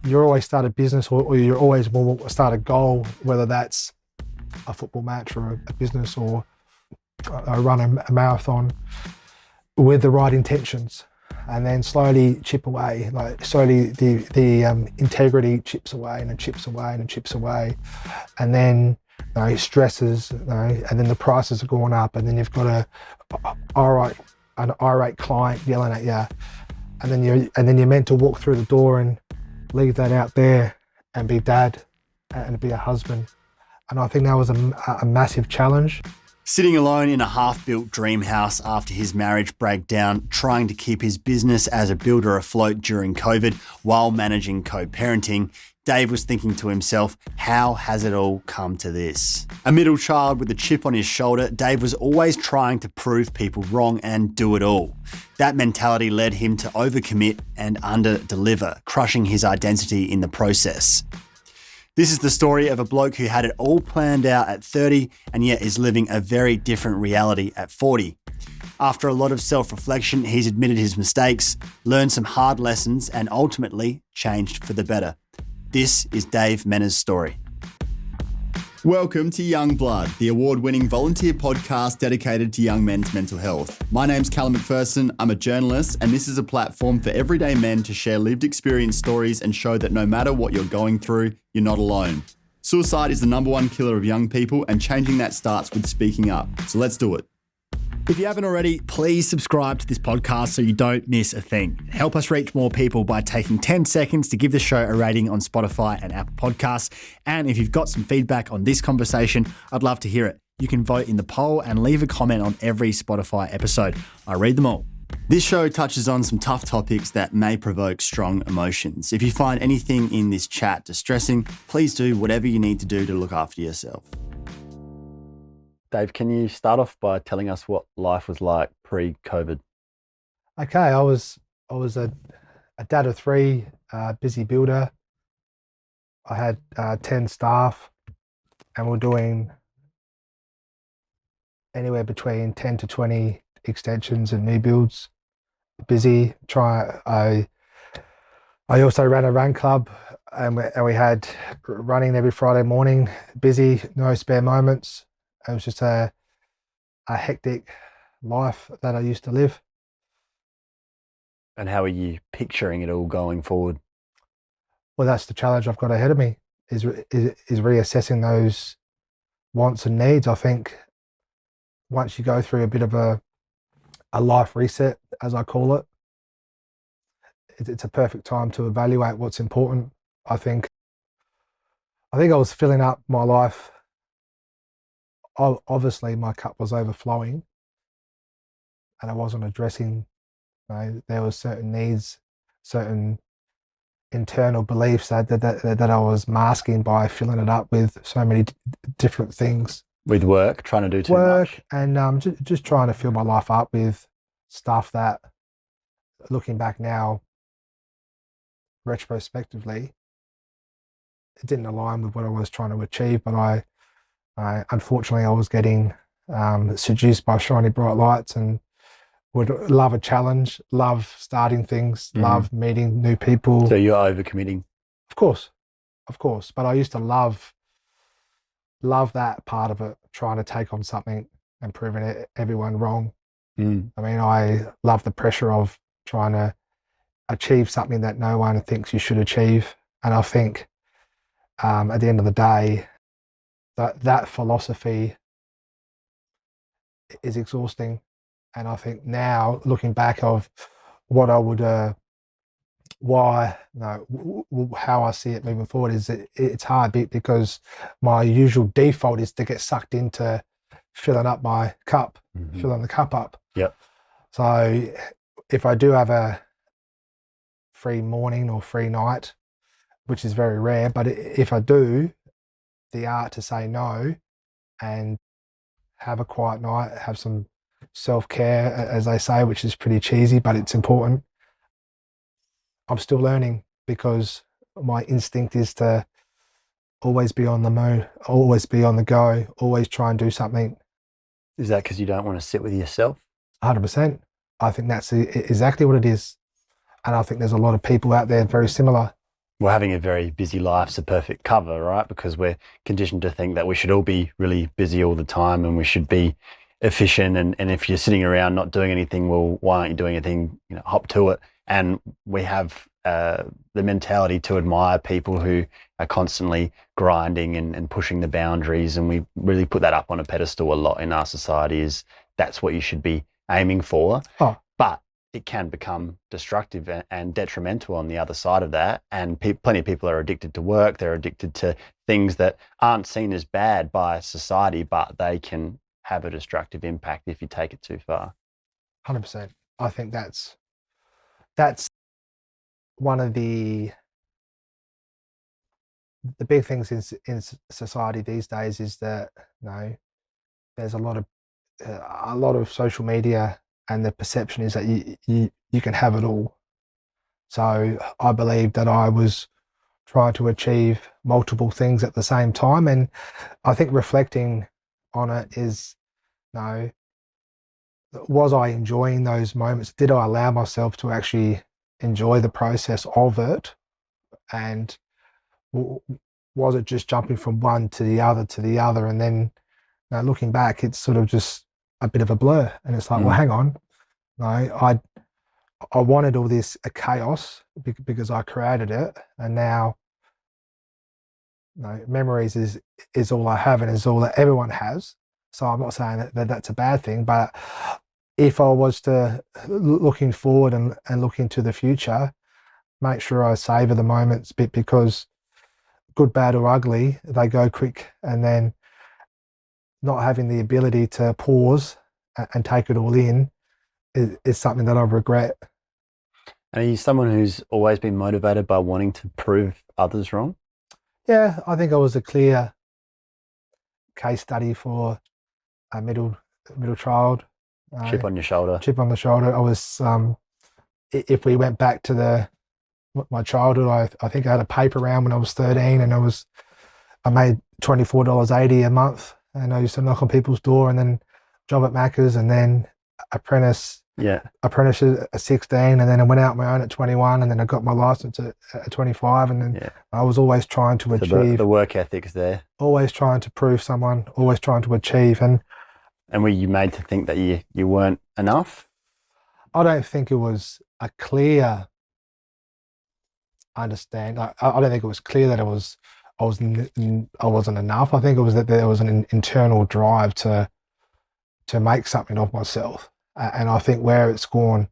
you always start a business or you always will start a goal, whether that's a football match or a business or run a marathon, with the right intentions, and then slowly chip away. Like slowly the integrity chips away and it chips away and it chips away, and then stresses, and then the prices are going up, and then you've got an irate client yelling at you, and then you're meant to walk through the door and leave that out there and be dad and be a husband. And I think that was a massive challenge. Sitting alone in a half-built dream house after his marriage broke down, trying to keep his business as a builder afloat during COVID while managing co-parenting, Dave was thinking to himself, how has it all come to this? A middle child with a chip on his shoulder, Dave was always trying to prove people wrong and do it all. That mentality led him to overcommit and under-deliver, crushing his identity in the process. This is the story of a bloke who had it all planned out at 30 and yet is living a very different reality at 40. After a lot of self-reflection, he's admitted his mistakes, learned some hard lessons, and ultimately changed for the better. This is Dave Menner's story. Welcome to Young Blood, the award-winning volunteer podcast dedicated to young men's mental health. My name's Callum McPherson, I'm a journalist, and this is a platform for everyday men to share lived experience stories and show that no matter what you're going through, you're not alone. Suicide is the #1 killer of young people, and changing that starts with speaking up. So let's do it. If you haven't already, please subscribe to this podcast so you don't miss a thing. Help us reach more people by taking 10 seconds to give the show a rating on Spotify and Apple Podcasts. And if you've got some feedback on this conversation, I'd love to hear it. You can vote in the poll and leave a comment on every Spotify episode. I read them all. This show touches on some tough topics that may provoke strong emotions. If you find anything in this chat distressing, please do whatever you need to do to look after yourself. Dave, can you start off by telling us what life was like pre-COVID? Okay, I was a dad of 3, busy builder. I had 10 staff, and we're doing anywhere between 10 to 20 extensions and new builds. Busy. I also ran a run club, and we had running every Friday morning. Busy, no spare moments. It was just a hectic life that I used to live. And how are you picturing it all going forward? Well, that's the challenge I've got ahead of me, is reassessing those wants and needs. I think once you go through a bit of a life reset, as I call it, it's a perfect time to evaluate what's important. I think I was filling up my life. Obviously, my cup was overflowing, and I wasn't addressing. There were certain needs, certain internal beliefs that I was masking by filling it up with so many different things. With work, trying to do too much, and just trying to fill my life up with stuff that, looking back now, retrospectively, it didn't align with what I was trying to achieve. But unfortunately, I was getting seduced by shiny bright lights, and would love a challenge, love starting things, love meeting new people. So you're overcommitting. Of course. But I used to love that part of it, trying to take on something and proving everyone wrong. I mean, I love the pressure of trying to achieve something that no one thinks you should achieve. And I think at the end of the day, that philosophy is exhausting. And I think now, looking back of what I would, how I see it moving forward, is it's hard because my usual default is to get sucked into filling up my cup, filling the cup up. Yep. So if I do have a free morning or free night, which is very rare, but if I do, the art to say no and have a quiet night, have some self-care, as they say, which is pretty cheesy, but it's important. I'm still learning, because my instinct is to always be on the move, always be on the go, always try and do something. Is that because you don't want to sit with yourself? 100%. I think that's exactly what it is. And I think there's a lot of people out there very similar. Well, having a very busy life's a perfect cover, right? Because we're conditioned to think that we should all be really busy all the time and we should be efficient. And if you're sitting around not doing anything, well, why aren't you doing anything? Hop to it. And we have the mentality to admire people who are constantly grinding and pushing the boundaries. And we really put that up on a pedestal a lot in our society, is that's what you should be aiming for. Oh, But it can become destructive and detrimental on the other side of that. And plenty of people are addicted to work. They're addicted to things that aren't seen as bad by society, but they can have a destructive impact if you take it too far. 100%. I think that's one of the big things in society these days, is that there's a lot of social media, and the perception is that you can have it all. So I believe that I was trying to achieve multiple things at the same time, and I think reflecting on it is, was I enjoying those moments? Did I allow myself to actually enjoy the process of it? And was it just jumping from one to the other to the other? And then looking back, it's sort of just a bit of a blur. And it's like, well, hang on. I wanted all this chaos because I created it. And now memories is all I have, and is all that everyone has. So I'm not saying that that's a bad thing, but if I was to looking forward and look into the future, make sure I savor the moments, because good, bad or ugly, they go quick. And then not having the ability to pause and take it all in is something that I regret. And are you someone who's always been motivated by wanting to prove others wrong? Yeah, I think I was a clear case study for a middle child. Chip on your shoulder. Chip on the shoulder. I was, if we went back to my childhood, I think I had a paper round when I was 13, and I made $24.80 a month, and I used to knock on people's door, and then job at Macca's, and then apprentice at 16, and then I went out on my own at 21, and then I got my license at 25, and then I was always trying to achieve. The work ethic's there. Always trying to prove someone, always trying to achieve. And were you made to think that you weren't enough? I don't think it was a clear understand. I don't think it was clear that I wasn't enough. I think it was that there was an internal drive to make something of myself. And I think where it's gone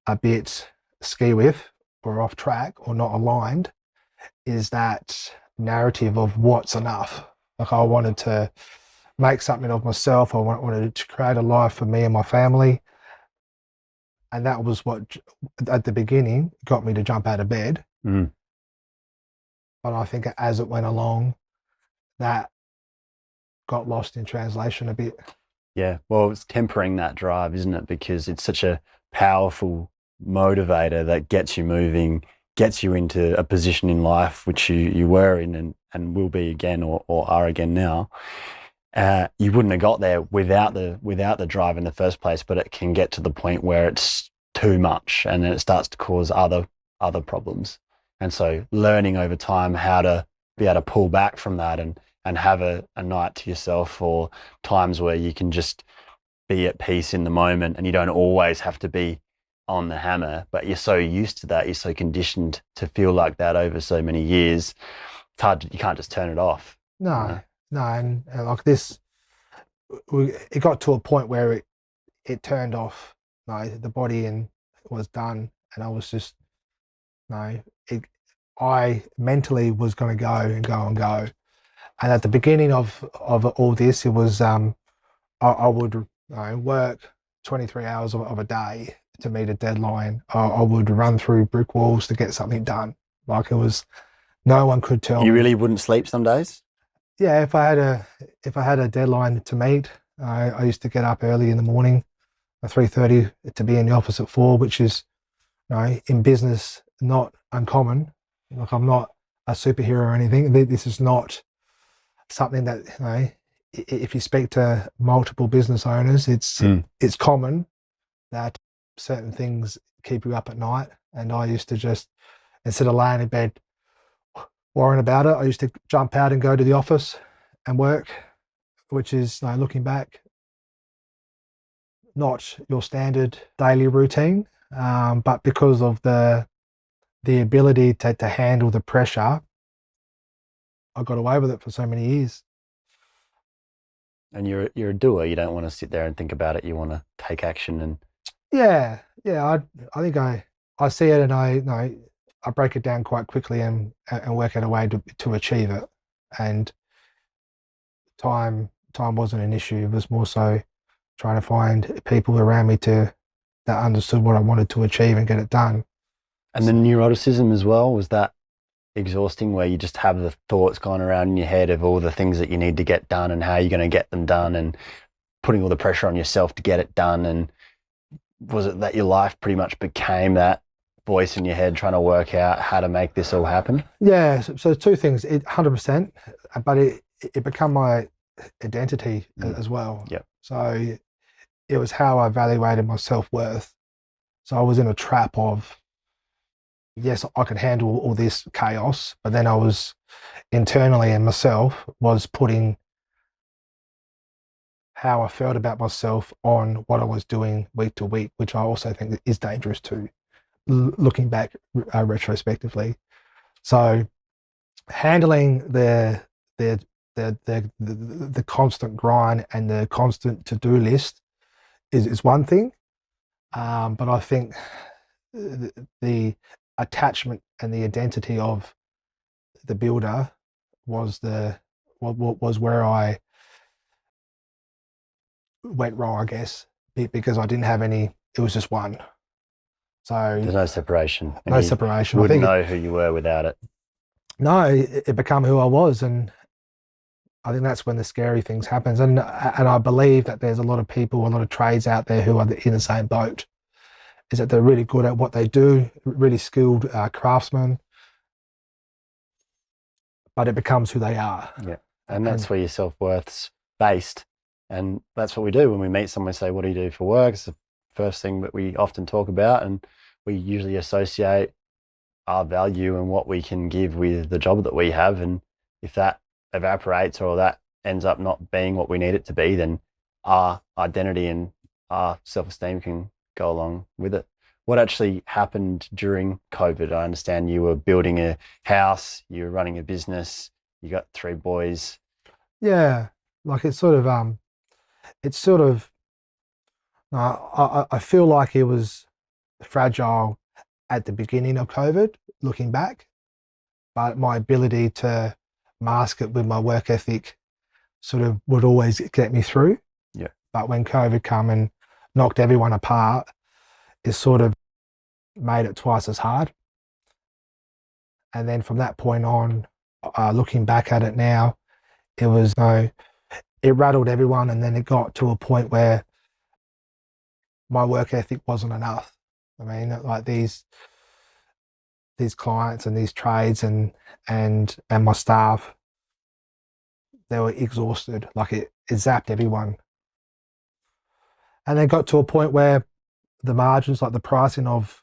a bit ski-whiff or off track or not aligned is that narrative of what's enough. Like, I wanted to make something of myself. I wanted to create a life for me and my family. And that was what, at the beginning, got me to jump out of bed. Mm. But I think as it went along, that got lost in translation a bit. Yeah, well, it's tempering that drive, isn't it? Because it's such a powerful motivator that gets you moving, gets you into a position in life which you were in and will be again, or are again now. You wouldn't have got there without the drive in the first place, but it can get to the point where it's too much, and then it starts to cause other problems. And so learning over time how to be able to pull back from that and have a night to yourself, or times where you can just be at peace in the moment, and you don't always have to be on the hammer, but you're so used to that, you're so conditioned to feel like that over so many years. It's hard, you can't just turn it off. No, and like this, it got to a point where it turned off, the body, and it was done, and I was just, I mentally was going to go and go and go. And at the beginning of all this, it was I would work 23 hours of a day to meet a deadline. I would run through brick walls to get something done. Like, it was, no one could tell me. You really wouldn't sleep some days? Yeah, if I had a deadline to meet, I used to get up early in the morning at 3:30 to be in the office at 4, which is, in business, not uncommon. Like, I'm not a superhero or anything. This is not something that, if you speak to multiple business owners, it's common that certain things keep you up at night. And I used to just, instead of laying in bed worrying about it. I used to jump out and go to the office and work, which is, looking back, not your standard daily routine, but because of the ability to handle the pressure, I got away with it for so many years. And you're a doer. You don't want to sit there and think about it. You want to take action. And Yeah. I think I see it, and I break it down quite quickly and work out a way to achieve it. And time wasn't an issue. It was more so trying to find people around me that understood what I wanted to achieve and get it done. the neuroticism as well, was that exhausting, where you just have the thoughts going around in your head of all the things that you need to get done and how you're going to get them done, and putting all the pressure on yourself to get it done? And was it that your life pretty much became that voice in your head trying to work out how to make this all happen? Yeah, so two things, 100%, but it became my identity as well. Yep. So it was how I evaluated my self-worth. So I was in a trap of, yes, I could handle all this chaos, but then I was internally in myself was putting how I felt about myself on what I was doing week to week, which I also think is dangerous too, looking back retrospectively. So handling the constant grind and the constant to-do list is one thing, but I think the attachment and the identity of the builder was was where I went wrong, I guess, because I didn't have any. It was just one. So There's no separation. no separation. Wouldn't know who you were without it. No, it became who I was, and I think that's when the scary things happens. And I believe that there's a lot of people, a lot of trades out there who are in the same boat. Is that they're really good at what they do, really skilled craftsmen, but it becomes who they are. Yeah, and that's where your self-worth's based. And that's what we do when we meet someone. Say, what do you do for work? It's the first thing that we often talk about, and we usually associate our value and what we can give with the job that we have. And if that evaporates or that ends up not being what we need it to be, then our identity and our self-esteem can go along with it. What actually happened during COVID? I understand you were building a house, you were running a business, you got 3 boys. Yeah, like it's sort of I feel like it was fragile at the beginning of COVID, looking back, but my ability to mask it with my work ethic sort of would always get me through. Yeah. But when COVID came and knocked everyone apart, it sort of made it twice as hard. And then from that point on, looking back at it now, it was it rattled everyone, and then it got to a point where my work ethic wasn't enough. I mean, like these clients and these trades and my staff, they were exhausted. Like it zapped everyone. And then got to a point where the margins, like the pricing of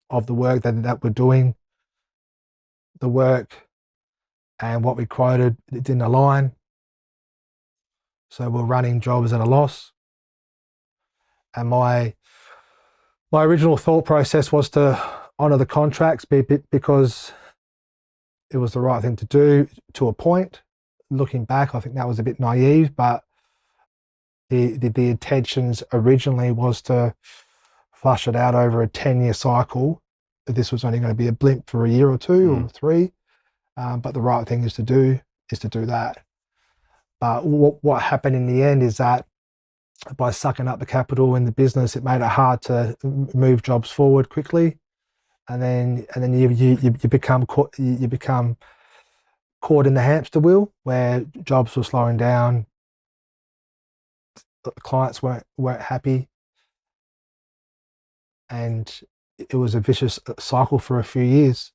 the work that we're doing, the work and what we quoted, it didn't align. So we're running jobs at a loss. And my original thought process was to honour the contracts because it was the right thing to do to a point. Looking back, I think that was a bit naive, but the intentions originally was to flush it out over a 10-year cycle. This was only going to be a blimp for a year or two or 3, but the right thing is to do that. But what happened in the end is that by sucking up the capital in the business, it made it hard to move jobs forward quickly, and then you become caught in the hamster wheel where jobs were slowing down, clients weren't happy, and it was a vicious cycle for a few years.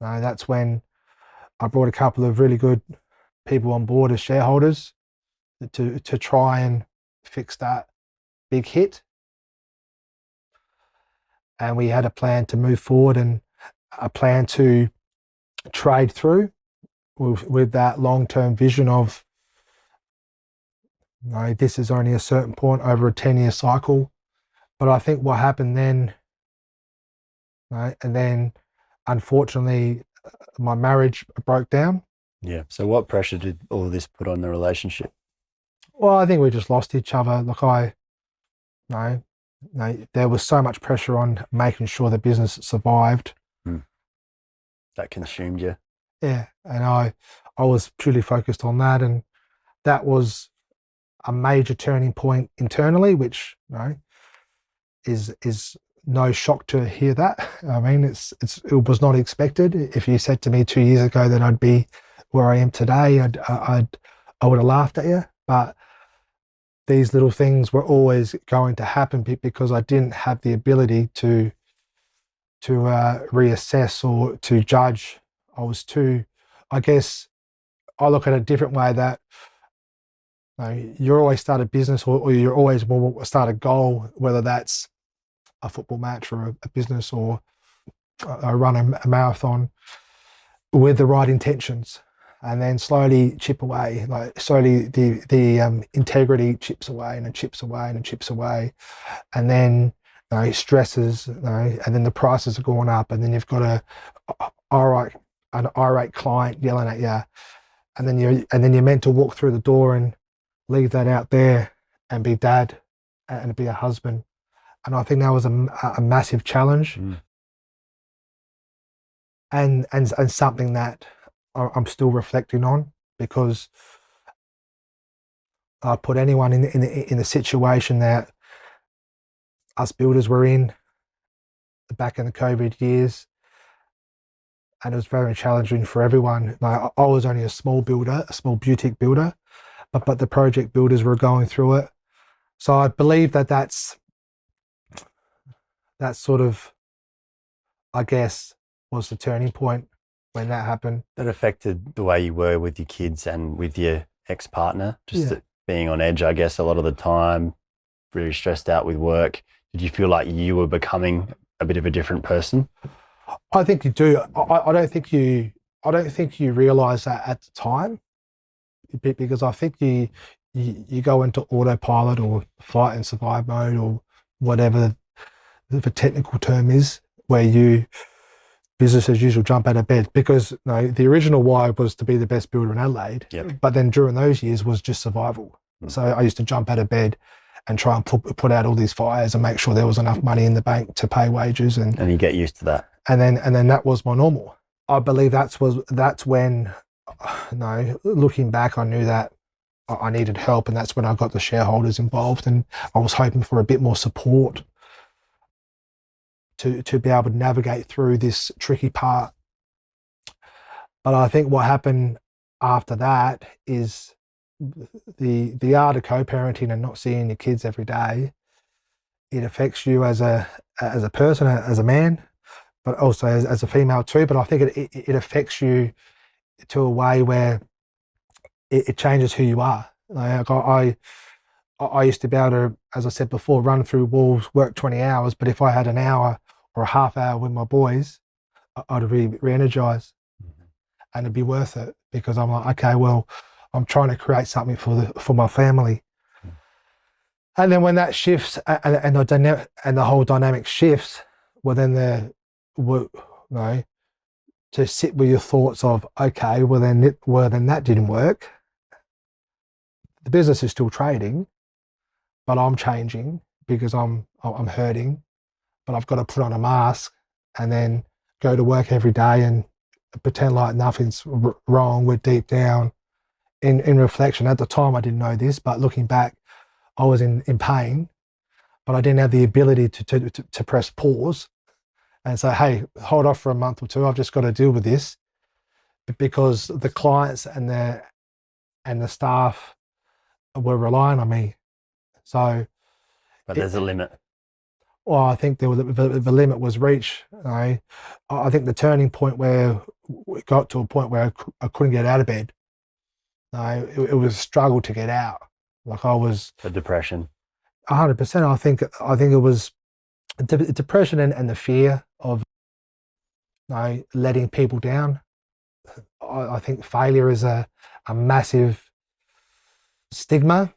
That's when I brought a couple of really good people on board as shareholders to try and fix that big hit. And we had a plan to move forward and a plan to trade through with that long-term vision of, this is only a certain point over a 10-year cycle. But I think what happened then, and then unfortunately, my marriage broke down. Yeah. So what pressure did all of this put on the relationship? Well, I think we just lost each other. There was so much pressure on making sure the business survived. That consumed you. Yeah, and I was purely focused on that, and that was a major turning point internally, which is no shock to hear that. I mean, it was not expected. If you said to me 2 years ago that I'd be where I am today, I would have laughed at you. But these little things were always going to happen because I didn't have the ability to reassess or to judge. I was too, I guess, I look at it a different way that you always start a business or you always will start a goal, whether that's a football match or a business or run a marathon with the right intentions, and then slowly chip away, like slowly the integrity chips away and it chips away and it chips away, and then stresses, and then the prices are going up, and then you've got an irate client yelling at you, and then you're meant to walk through the door and leave that out there and be dad and be a husband. And I think that was a massive challenge, and something that I'm still reflecting on, because I put anyone in the situation that us builders were in back in the COVID years, and it was very challenging for everyone. I was only a small builder, a small boutique builder, but the project builders were going through it. So I believe that's sort of, I guess, was the turning point when that happened. That affected the way you were with your kids and with your ex-partner, just being on edge, I guess, a lot of the time, really stressed out with work. Did you feel like you were becoming a bit of a different person? I think you do. I don't think you realise that at the time, because I think you go into autopilot or fight and survive mode or whatever the technical term is, where you business as usual, jump out of bed, because the original why was to be the best builder in Adelaide. Yep. But then during those years was just survival. So I used to jump out of bed and try and put out all these fires and make sure there was enough money in the bank to pay wages, and you get used to that. And then that was my normal. I believe that's when, looking back, I knew that I needed help, and that's when I got the shareholders involved, and I was hoping for a bit more support to be able to navigate through this tricky part. But I think what happened after that is the art of co-parenting and not seeing your kids every day. It affects you as a person, as a man, but also as a female too. But I think it affects you to a way where it changes who you are. Like I used to be able to, as I said before, run through walls, work 20 hours. But if I had an hour or a half hour with my boys, I'd be re-energized, and it'd be worth it, because I'm like, okay, well, I'm trying to create something for my family. And then when that shifts and the whole dynamic shifts, well, then to sit with your thoughts of, okay, well then that didn't work. The business is still trading, but I'm changing because I'm hurting. But I've got to put on a mask and then go to work every day and pretend like nothing's wrong. We're deep down in reflection. At the time, I didn't know this, but looking back, I was in pain, but I didn't have the ability to press pause and say, hey, hold off for a month or two. I've just got to deal with this, because the clients and the staff were relying on me. So, but there's a limit. Well, I think the limit was reached. I think the turning point where we got to a point where I couldn't get out of bed. It was a struggle to get out. Like I was a depression. 100%. I think it was depression and the fear of letting people down. I think failure is a massive stigma.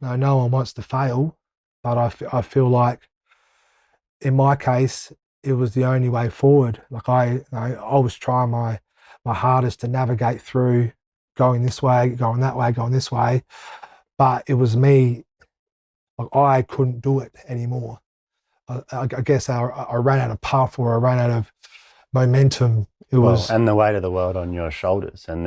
No one wants to fail, but I feel like in my case, it was the only way forward. Like I was trying my hardest to navigate through going this way, going that way, going this way, but it was me. Like I couldn't do it anymore. I guess I ran out of puff, or I ran out of momentum. It Well, was and the weight of the world on your shoulders. And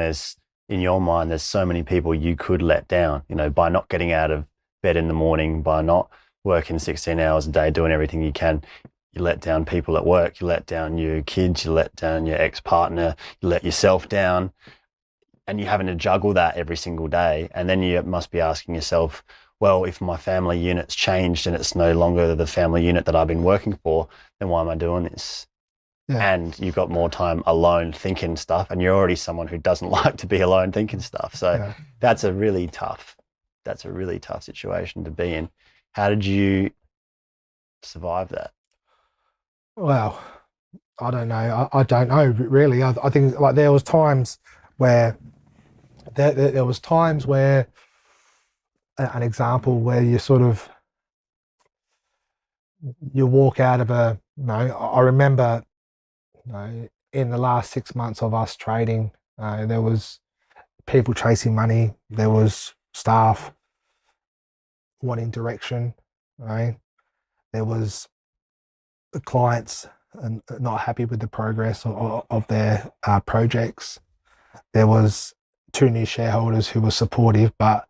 in your mind, there's so many people you could let down, by not getting out of bed in the morning, by not working 16 hours a day, doing everything you can. You let down people at work, you let down your kids, you let down your ex-partner, you let yourself down, and you're having to juggle that every single day. And then you must be asking yourself, well, if my family unit's changed and it's no longer the family unit that I've been working for, then why am I doing this? yeah. And you've got more time alone thinking stuff, and you're already someone who doesn't like to be alone thinking stuff. So Yeah. that's a really tough situation to be in. How did you survive that? Well, I don't know. I don't know really. I think like there was times where there was times where an example where you sort of you walk out of I remember in the last 6 months of us trading, there was people chasing money, there was staff wanting direction, right? There was clients and not happy with the progress of their projects. There was two new shareholders who were supportive but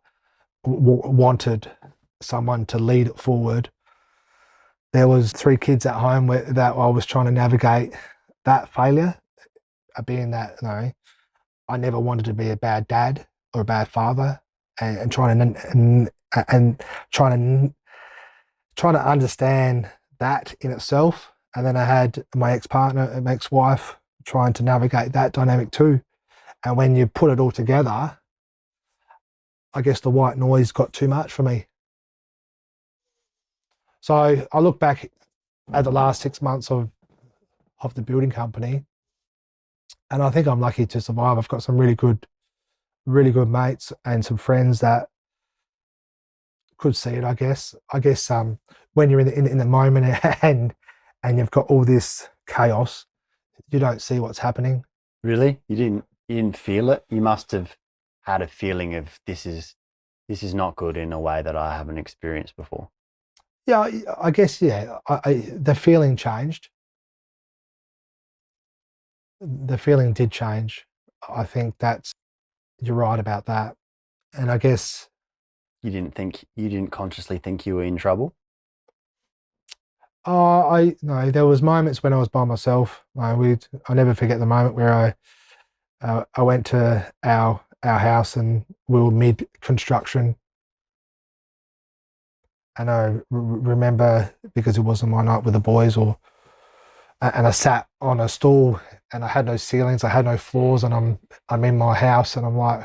wanted someone to lead it forward. There was three kids at home that I was trying to navigate that failure, being that I never wanted to be a bad dad or a bad father, and trying to understand that in itself. And then I had my ex-partner, my ex-wife, trying to navigate that dynamic too. And when you put it all together, I guess the white noise got too much for me. So I look back at the last 6 months of the building company, and I think I'm lucky to survive. I've got some really good mates and some friends that could see it. I guess when you're in the moment and you've got all this chaos, you don't see what's happening. Really? You didn't feel it? You must have had a feeling of this is not good in a way that I haven't experienced before. Yeah, I guess yeah. The feeling changed. The feeling did change. I think that's you're right about that. And I guess You didn't consciously think you were in trouble? I no, there was moments when I was by myself. I never forget the moment where I went to our house and we were mid construction, and remember because it wasn't my night with the boys, and I sat on a stool and I had no ceilings, I had no floors, and I'm in my house and I'm like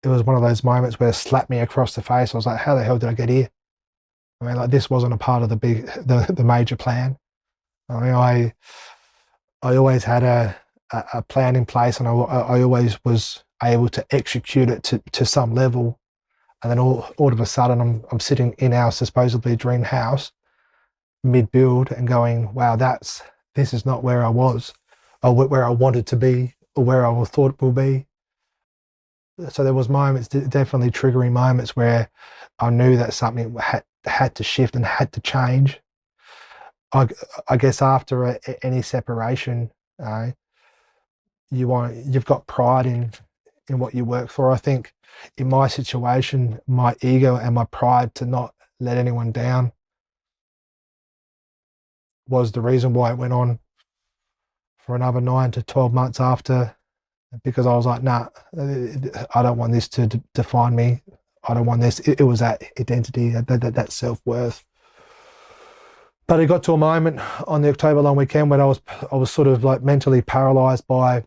it was one of those moments where it slapped me across the face. I was like, how the hell did I get here? I mean, like this wasn't a part of the major plan. I mean, I always had a plan in place, and I always was able to execute it to some level. And then all of a sudden, I'm sitting in our supposedly dream house, mid build, and going, wow, this is not where I was, or where I wanted to be, or where I thought it will be. So there was moments, definitely triggering moments, where I knew that something had to shift and had to change. I guess after any separation, uh, you've got pride in what you work for. I think in my situation, my ego and my pride to not let anyone down was the reason why it went on for another 9 to 12 months after, because I was like, nah, I don't want this to define me. I don't want this. It was that identity, that self-worth. But it got to a moment on the October long weekend when I was sort of like mentally paralyzed by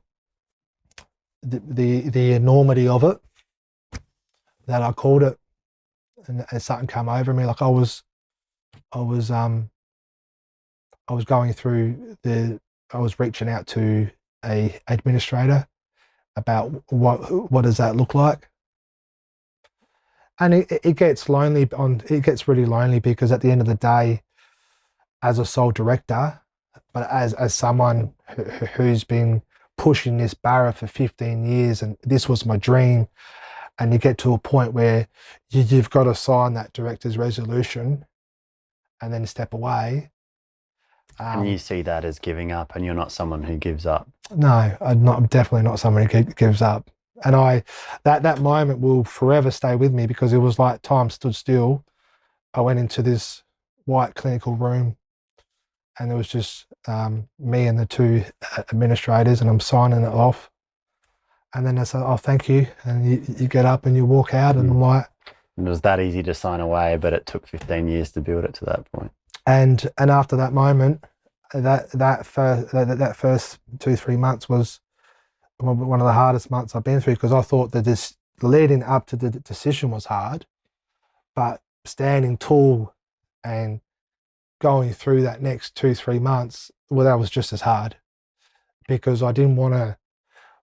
the enormity of it, that I called it, and something came over me. Like I was I was going through I was reaching out to a administrator, about what does that look like. And it gets lonely it gets really lonely, because at the end of the day, as a sole director, but as someone who's been pushing this barra for 15 years, and this was my dream, and you get to a point where you've got to sign that director's resolution and then step away. And you see that as giving up, and you're not someone who gives up. No, I'm definitely not someone who gives up. And that moment will forever stay with me, because it was like time stood still. I went into this white clinical room, and it was just me and the two administrators, and I'm signing it off. And then I said, "Oh, thank you." And you get up and you walk out, and I'm like, it was that easy to sign away, but it took 15 years to build it to that point. And after that moment, that first 2-3 months was one of the hardest months I've been through, because I thought that this leading up to the decision was hard, but standing tall and going through that next 2-3 months, well, that was just as hard, because I didn't want to.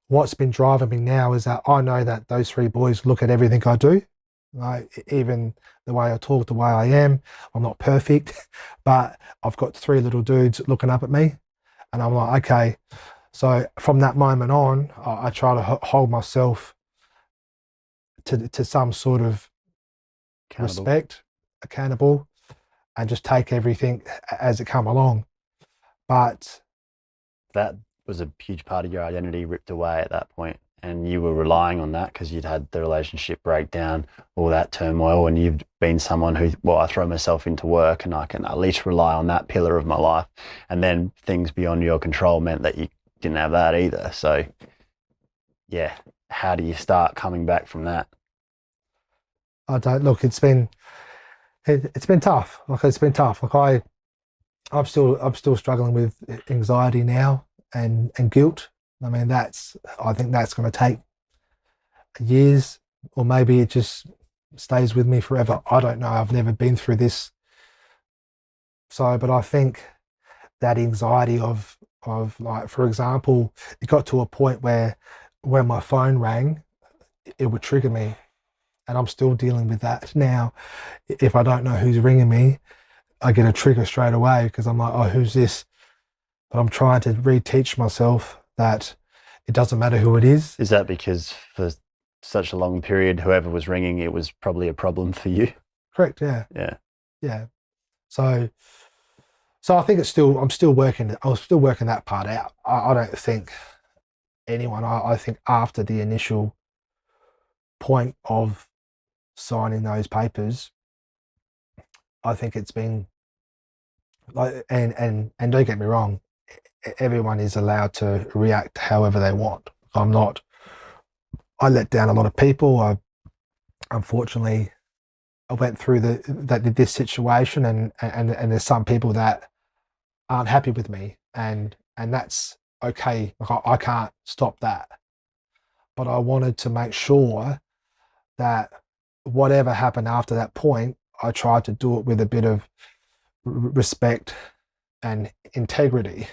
What's been driving me now is that I know that those three boys look at everything I do, like even the way I talk, the way I am. I'm not perfect, but I've got three little dudes looking up at me, and I'm like, okay. So from that moment on, I try to hold myself to some sort of respect, accountable, and just take everything as it come along. But that was a huge part of your identity ripped away at that point, and you were relying on that because you'd had the relationship breakdown, all that turmoil, and you've been someone who, well, I throw myself into work and I can at least rely on that pillar of my life. And then things beyond your control meant that you didn't have that either. So yeah, how do you start coming back from that? I don't look. It's been tough. Like, it's been tough. Like, I'm still struggling with anxiety now, and guilt. I mean, I think that's going to take years, or maybe it just stays with me forever. I don't know. I've never been through this. So, but I think that anxiety of like, for example, it got to a point where when my phone rang, it would trigger me, and I'm still dealing with that now. If I don't know who's ringing me, I get a trigger straight away, because I'm like, oh, who's this? But I'm trying to reteach myself that it doesn't matter who it is. Is that because for such a long period, whoever was ringing, it was probably a problem for you? Correct. Yeah. Yeah. So I think I'm still working that part out. I don't think anyone. I think after the initial point of signing those papers, I think it's been like, and don't get me wrong, everyone is allowed to react however they want. I let down a lot of people. Unfortunately, I went through this situation, and there's some people that aren't happy with me, and that's okay. Like, I can't stop that, but I wanted to make sure that whatever happened after that point, I tried to do it with a bit of respect and integrity.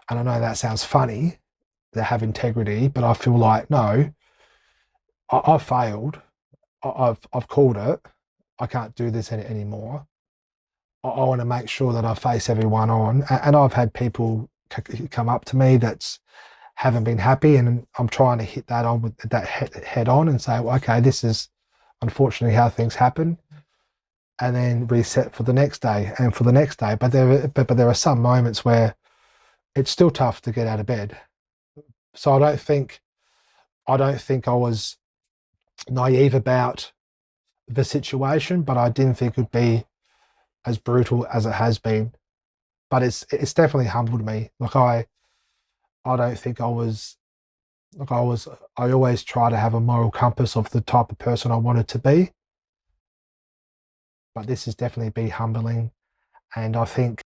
And I know that sounds funny, to have integrity, but I feel like, no, I failed. I've called it. I can't do this anymore. I want to make sure that I face everyone on. And I've had people come up to me that's haven't been happy, and I'm trying to hit that on with that head on and say, well, okay, this is unfortunately how things happen, and then reset for the next day and for the next day. But there are some moments where it's still tough to get out of bed. So I don't think I was naive about the situation, but I didn't think it would be as brutal as it has been. But it's definitely humbled me. Like, I don't think I was I always try to have a moral compass of the type of person I wanted to be. But this has definitely been humbling. And I think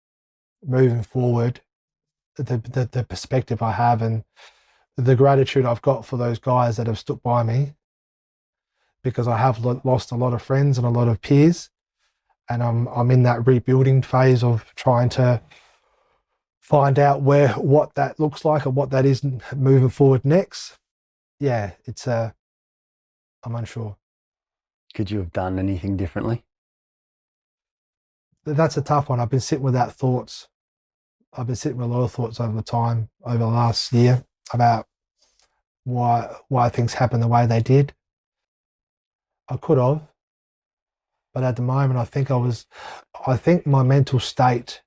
moving forward, the perspective I have and the gratitude I've got for those guys that have stood by me, because I have lost a lot of friends and a lot of peers, and I'm in that rebuilding phase of trying to find out what that looks like and what that is moving forward next. yeah, I'm unsure. Could you have done anything differently? That's a tough one. I've been sitting with that thoughts. I've been sitting with a lot of thoughts over the time, over the last year, about why things happened the way they did. I could have, but at the moment, I think my mental state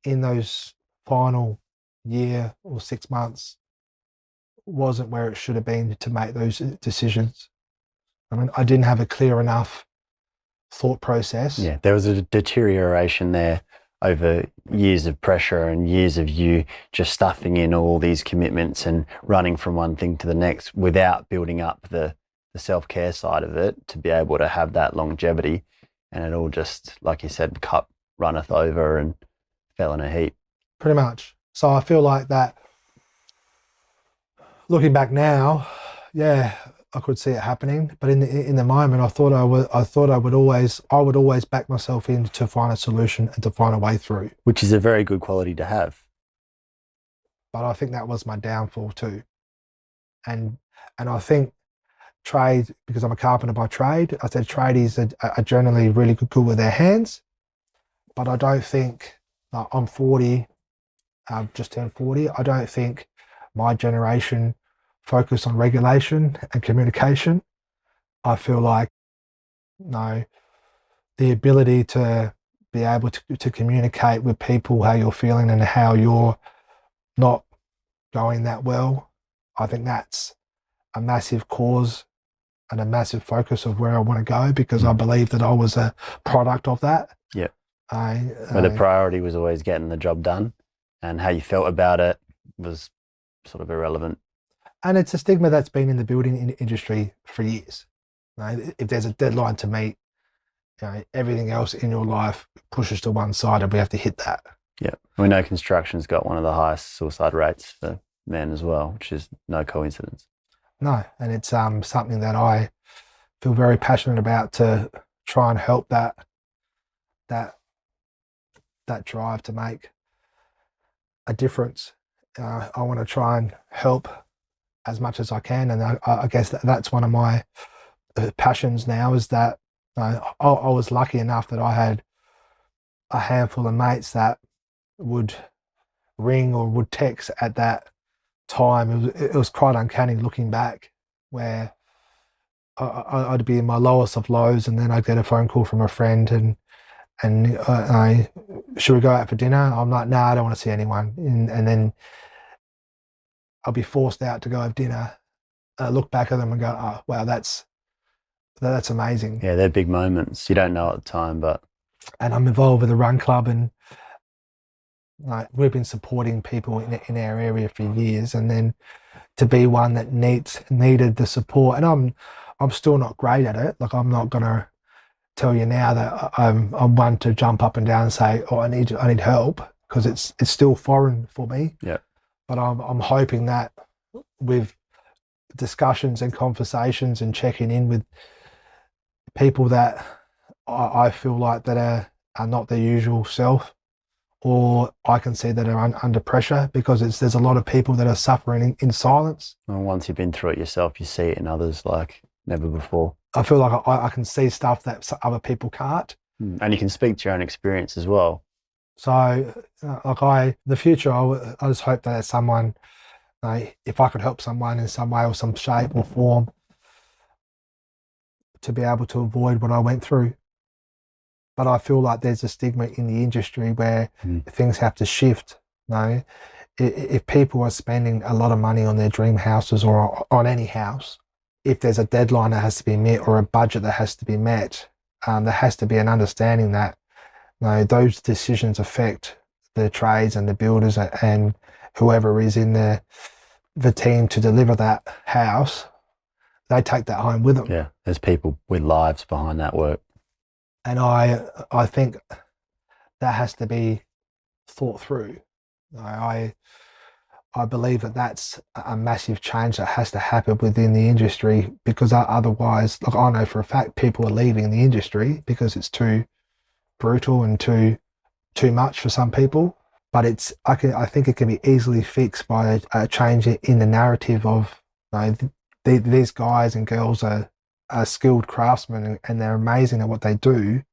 in those final year or 6 months wasn't where it should have been to make those decisions. I mean, I didn't have a clear enough thought process. Yeah, there was a deterioration there over years of pressure and years of you just stuffing in all these commitments and running from one thing to the next without building up the self-care side of it to be able to have that longevity. And it all just, like you said, cup runneth over and fell in a heap. Pretty much. So I feel like that, looking back now, yeah, I could see it happening. But in the moment, I thought I would always back myself in to find a solution and to find a way through. Which is a very good quality to have. But I think that was my downfall too. And I think trade, because I'm a carpenter by trade, I said tradies are generally really good with their hands. But I don't think, I'm 40, I've just turned 40. I don't think my generation focus on regulation and communication. I feel like, no, the ability to be able to communicate with people how you're feeling and how you're not going that well, I think that's a massive cause and a massive focus of where I want to go, because I believe that I was a product of that. Yeah. Where the priority was always getting the job done, and how you felt about it was sort of irrelevant. And it's a stigma that's been in the building industry for years. If there's a deadline to meet, everything else in your life pushes to one side, and we have to hit that. Yeah. We know construction's got one of the highest suicide rates for men as well, which is no coincidence. No, and it's something that I feel very passionate about, to try and help that drive to make a difference. I want to try and help as much as I can, and I guess that's one of my passions now, is that I was lucky enough that I had a handful of mates that would ring or would text at that time. It was quite uncanny looking back, where I'd be in my lowest of lows, and then I'd get a phone call from a friend, and should we go out for dinner? I'm like, nah, I don't want to see anyone. And then I'll be forced out to go have dinner. I look back at them and go, oh, wow, that's amazing. Yeah, they're big moments. You don't know at the time, but. And I'm involved with a run club, and we've been supporting people in our area for years, and then to be one that needed the support, and I'm still not great at it. Like, I'm not gonna tell you now that I'm one to jump up and down and say, oh, I need help, because it's still foreign for me. Yeah. But I'm hoping that with discussions and conversations and checking in with people that I feel like that are not their usual self, or I can see that are under pressure, because there's a lot of people that are suffering in silence. And once you've been through it yourself, you see it in others like never before. I feel like I can see stuff that other people can't. And you can speak to your own experience as well. So, the future, I just hope that someone, if I could help someone in some way or some shape or form, to be able to avoid what I went through. But I feel like there's a stigma in the industry where things have to shift. If people are spending a lot of money on their dream houses or on any house, if there's a deadline that has to be met or a budget that has to be met, there has to be an understanding that those decisions affect the trades and the builders and whoever is in the team to deliver that house. They take that home with them. Yeah, there's people with lives behind that work. And I think that has to be thought through. I believe that that's a massive change that has to happen within the industry, because otherwise, look, I know for a fact people are leaving the industry because it's too brutal and too much for some people. But I think it can be easily fixed by a change in the narrative of know, these guys and girls are skilled craftsmen and they're amazing at what they do,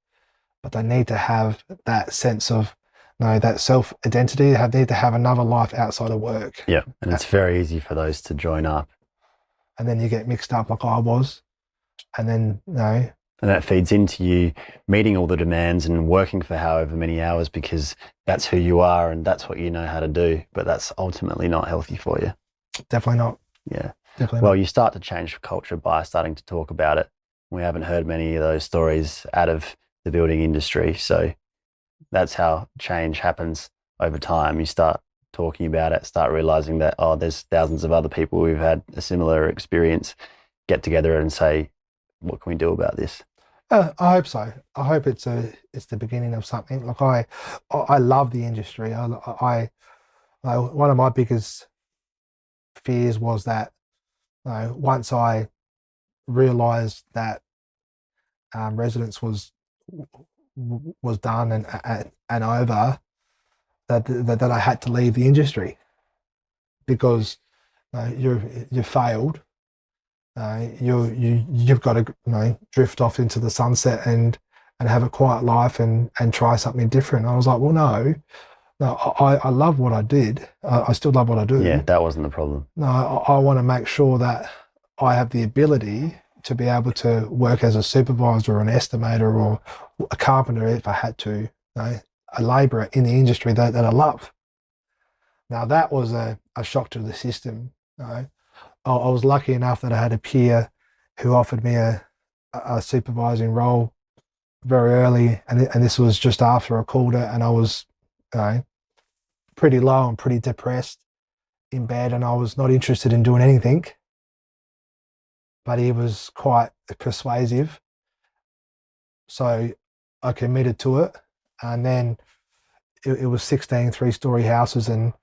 but they need to have that sense of, that self-identity. They need to have another life outside of work. Yeah, and it's very easy for those to join up. And then you get mixed up like I was. And then, And that feeds into you meeting all the demands and working for however many hours because that's who you are and that's what you know how to do. But that's ultimately not healthy for you. Definitely not. Yeah. Definitely well, not. You start to change culture by starting to talk about it. We haven't heard many of those stories out of the building industry. So that's how change happens over time. You start talking about it, start realizing that, there's thousands of other people who've had a similar experience, get together and say, what can we do about this? I hope so. I hope it's the beginning of something. Like I love the industry. One of my biggest fears was that, once I realised that residence was done and over, that I had to leave the industry because you failed. You've got to drift off into the sunset and have a quiet life and try something different. I was like, well, no, I love what I did. I still love what I do. Yeah, that wasn't the problem. No, I want to make sure that I have the ability to be able to work as a supervisor or an estimator or a carpenter if I had to, a labourer in the industry that I love. Now that was a shock to the system. I was lucky enough that I had a peer who offered me a supervising role very early, and this was just after I called it, and I was pretty low and pretty depressed in bed, and I was not interested in doing anything. But he was quite persuasive, so I committed to it. And then it was 16 three-story houses, and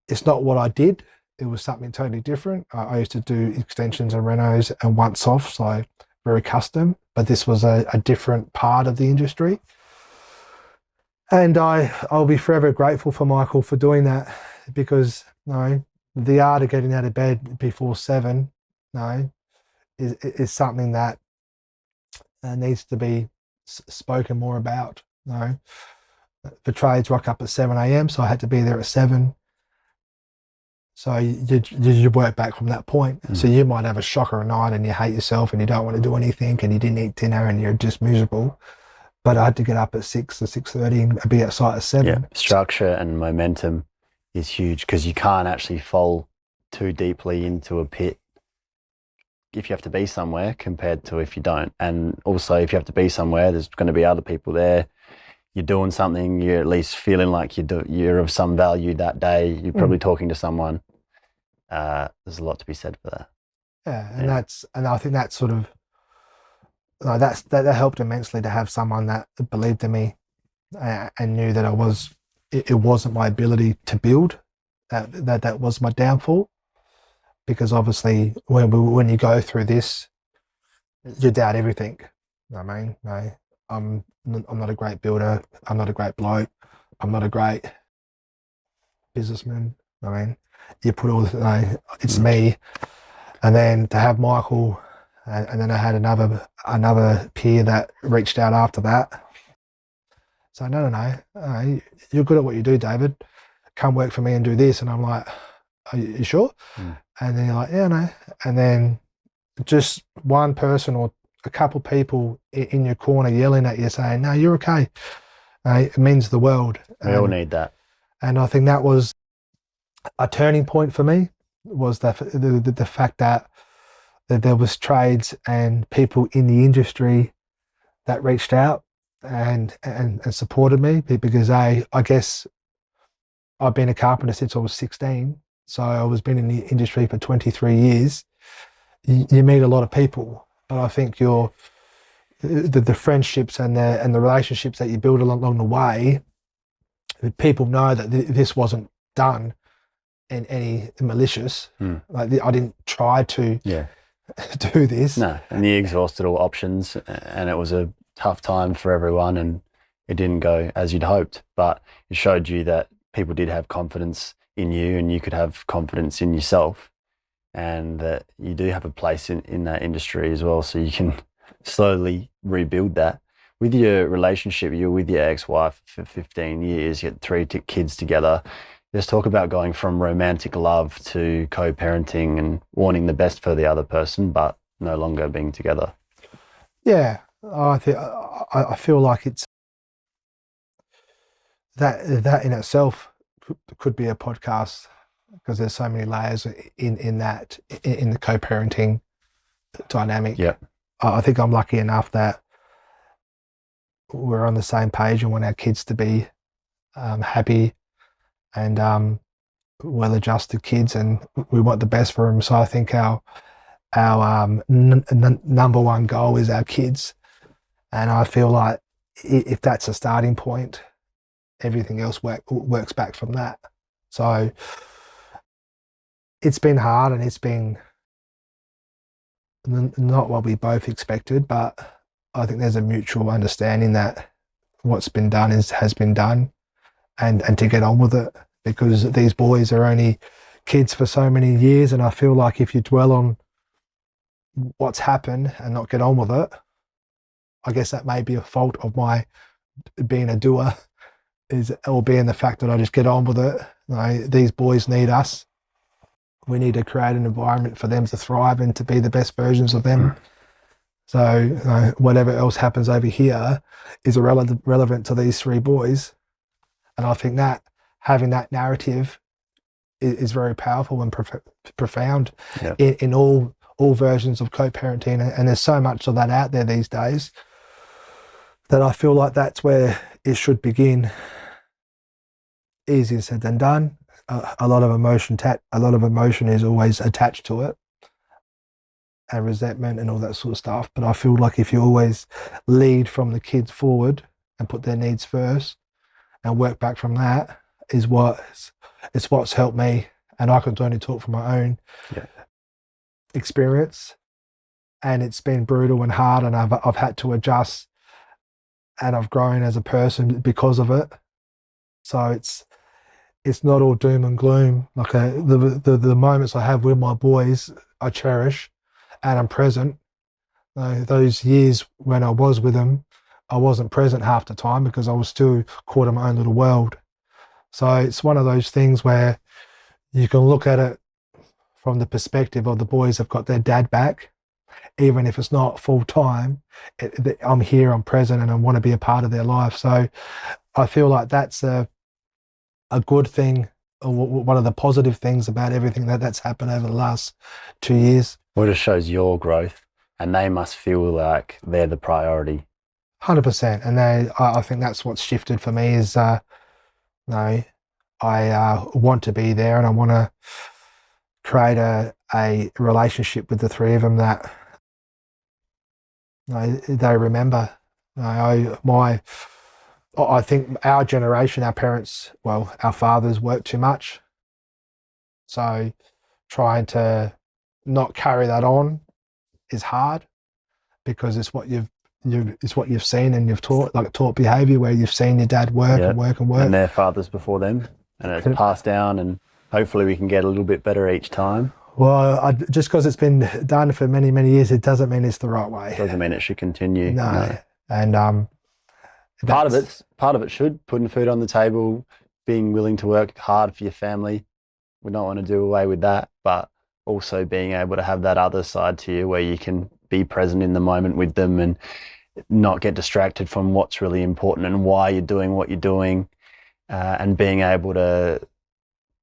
it's not what I did. It was something totally different. I used to do extensions and renos and once-off, so very custom. But this was a different part of the industry. And I'll be forever grateful for Michael for doing that, because the art of getting out of bed before 7 is something that needs to be spoken more about. The trades rock up at 7 a.m, so I had to be there at 7. So you work back from that point. So you might have a shocker at night and you hate yourself and you don't want to do anything and you didn't eat dinner and you're just miserable. But I had to get up at 6 or 6:30 and be at site at 7. Yeah, structure and momentum is huge because you can't actually fall too deeply into a pit if you have to be somewhere compared to if you don't. And also if you have to be somewhere, there's going to be other people there. You're doing something, you're at least feeling like you're of some value that day. You're probably talking to someone. There's a lot to be said for that. Yeah, and I think that's sort of that helped immensely to have someone that believed in me and knew that it wasn't my ability to build that was my downfall. Because obviously when you go through this, you doubt everything. You know what I mean? I'm not a great builder. I'm not a great bloke. I'm not a great businessman. I mean, you put all it's me. And then to have Michael, and then I had another peer that reached out after that. So no, you're good at what you do, David. Come work for me and do this. And I'm like, are you sure? And then you're like, yeah, no. And then just one person or a couple people in your corner yelling at you saying, no, you're okay. It means the world. We all need that. And I think that was a turning point for me, was the fact that there was trades and people in the industry that reached out and supported me, because I guess I've been a carpenter since I was 16. So I was been in the industry for 23 years. You meet a lot of people, but I think the friendships and the relationships that you build along the way, people know that this wasn't done in any malicious. Like I didn't try to do this. No, and you exhausted all options, and it was a tough time for everyone, and it didn't go as you'd hoped. But it showed you that people did have confidence in you, and you could have confidence in yourself. and that you do have a place in that industry as well, so you can slowly rebuild that. With your relationship, you're with your ex-wife for 15 years, you get three kids together. Let's talk about going from romantic love to co-parenting and wanting the best for the other person, but no longer being together. Yeah, I feel like it's that in itself could be a podcast, because there's so many layers in the co-parenting dynamic. Yeah. I think I'm lucky enough that we're on the same page and want our kids to be happy and well-adjusted kids, and we want the best for them. So I think our number one goal is our kids, and I feel like if that's a starting point, everything else works back from that. So it's been hard, and it's been not what we both expected, but I think there's a mutual understanding that what's been done has been done, and to get on with it, because these boys are only kids for so many years. And I feel like if you dwell on what's happened and not get on with it, I guess that may be a fault of my being a doer, or being the fact that I just get on with it. You know, these boys need us. We need to create an environment for them to thrive and to be the best versions of them. So whatever else happens over here is relevant to these three boys. And I think that having that narrative is very powerful and profound in all versions of co-parenting. And there's so much of that out there these days that I feel like that's where it should begin. Easier said than done. A lot of emotion is always attached to it, and resentment and all that sort of stuff. But I feel like if you always lead from the kids forward and put their needs first and work back from that, it's what's helped me. And I can only talk from my own experience, and it's been brutal and hard, and I've had to adjust, and I've grown as a person because of it. So it's not all doom and gloom. Like the moments I have with my boys, I cherish, and I'm present. Those years when I was with them, I wasn't present half the time because I was still caught in my own little world. So it's one of those things where you can look at it from the perspective of the boys have got their dad back, even if it's not full time. I'm here, I'm present, and I want to be a part of their life. So I feel like that's a good thing, or one of the positive things about everything that's happened over the last 2 years. Well, it just shows your growth, and they must feel like they're the priority. 100%. And I think that's what's shifted for me is, I want to be there, and I want to create a relationship with the three of them that they remember. I think our generation, our parents, our fathers worked too much. So trying to not carry that on is hard, because it's what you've seen and you've taught behaviour, where you've seen your dad work and work and work. And their fathers before them, and it's passed down, and hopefully we can get a little bit better each time. Well, just because it's been done for many, many years, it doesn't mean it's the right way. Doesn't mean it should continue. No. And part of it should putting food on the table, being willing to work hard for your family. We don't want to do away with that, but also being able to have that other side to you where you can be present in the moment with them and not get distracted from what's really important and why you're doing what you're doing, and being able to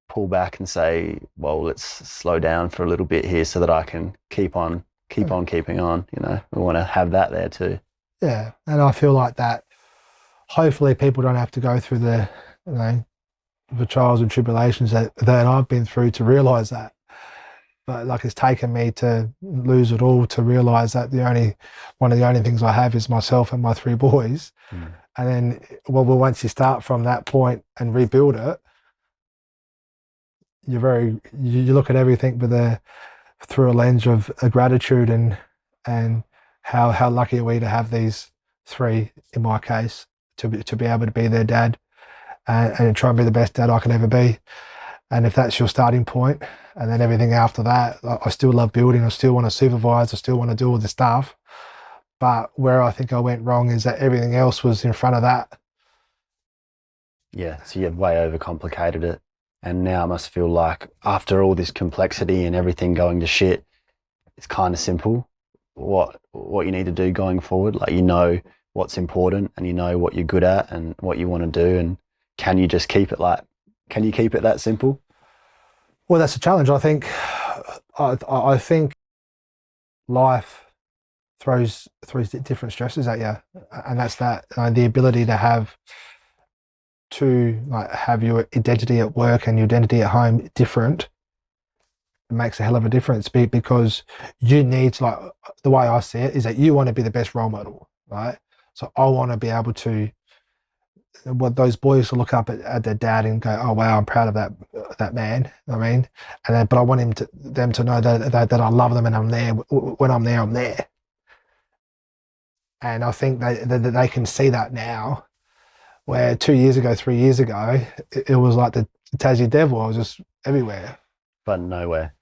pull back and say, well, let's slow down for a little bit here so that I can keep on keeping on. We want to have that there too. Yeah, and I feel like that hopefully people don't have to go through the trials and tribulations that I've been through to realise that. But like, it's taken me to lose it all to realise that one of the only things I have is myself and my three boys. And then, once you start from that point and rebuild it, you look at everything through a lens of gratitude and how lucky are we to have these three, in my case, to be able to be their dad and try and be the best dad I can ever be. And if that's your starting point, and then everything after that, I still love building. I still want to supervise. I still want to do all this stuff. But where I think I went wrong is that everything else was in front of that. Yeah, so you've way overcomplicated it. And now it must feel like after all this complexity and everything going to shit, it's kind of simple what you need to do going forward. Like, you know what's important and you know what you're good at and what you want to do. And can you just keep it can you keep it that simple? Well, that's a challenge. I think life throws different stresses at you, and that's that the ability to have your identity at work and your identity at home different makes a hell of a difference, because you need the way I see it is that you want to be the best role model, right? So I want to be able to what those boys will look up at their dad and go, oh wow, I'm proud of that man. I mean, but I want them to know that I love them and I'm there. When I'm there, I'm there. And I think that they can see that now, where 2 years ago, 3 years ago, it was like the Tassie Devil. I was just everywhere. But nowhere.